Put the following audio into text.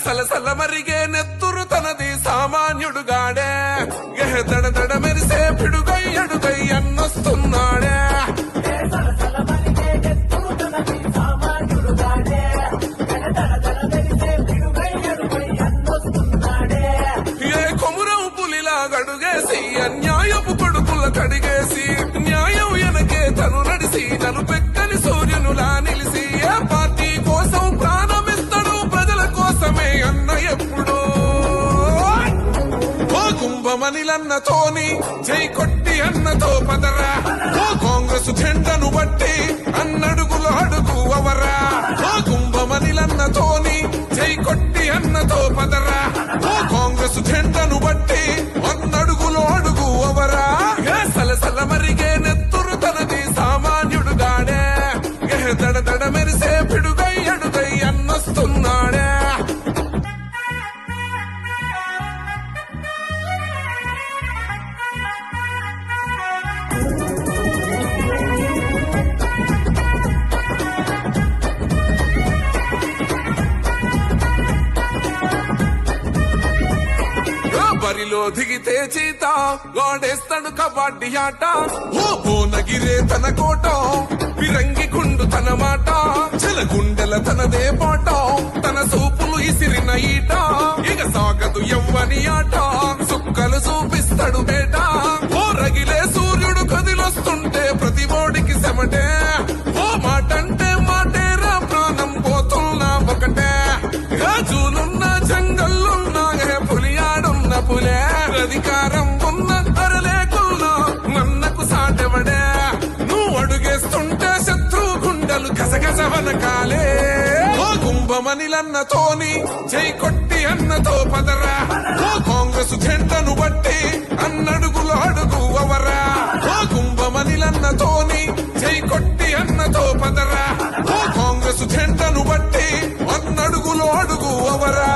సలసల మరిగే నెత్తురు తనది సామాన్యుడుగాడే దడ దడ మెరిసే పిడుగై అడుగై అన్నొస్తున్నాడే ఏ కొమురం పులిలా గడుగేసి అన్యాయపు కొడుకుల కడిగేసి న్యాయం వెనకే తను నడిసి తను పెక్కని సూర్యునులా నిలిసి ఏ పార్టీ కోసం ప్రాణమిస్తాడు ప్రజల కోసమే అన్న ఎప్పుడు ఓ కుంభమణిలన్నతోని జై కొట్టి అన్నతో పదరా ఓ కాంగ్రెస్ జెండను బట్టి అన్నడుగులు అడుగు అవరా ఓ కుంభమణిలన్నతోని జై కొట్టి అన్నతో పదరా ఓ కాంగ్రెస్ జెండను బట్టి అన్నడుగులు అడుగు అవరా సలసల మరిగే నెత్తురు తనది సామాన్యుడుగాడే దడ దడ మెరిసే పిడుగై అడుగై అన్నొస్తున్నాడే బరిలో దిగితే చీత గాడేస్తాడు కబడ్డీ ఆట ఓ భువనగిరే తన కోట పిరంగి గుండు తన మాట చెలగుండెల తనదే పాట తన సూపులు ఇసిరిన ఈట ఇక సాగదు ఎవ్వని ఆట సుక్కలు చూపిస్తాడు బేట ఓ రగిలే సూర్యుడు కదిలొస్తుంటే ప్రతి ఓడికి సెమటే ఓ మాటంటే మాటేరా ప్రాణం పోతున్నా ఒకటే జూలున్న జంగల్లున్నా పులి ఆడున్న పులే అధికారం ఉన్న అరలేకున్నా నన్నకు సాటెవడే నువ్వు అడుగేస్తుంటే శత్రు గుండెలు గసగస వనకాలే ఓ కుంభమణిలన్నతోని జై కొట్టి అన్నతో పదరా ఓ కాంగ్రెస్ జెండను బట్టి అన్నడుగులు అడుగు అవరా ఓ కుంభమణిలన్నతోని జై కొట్టి అన్నతో పదరా ఓ కాంగ్రెస్ జెండను బట్టి అన్నడుగులు అడుగు అవరా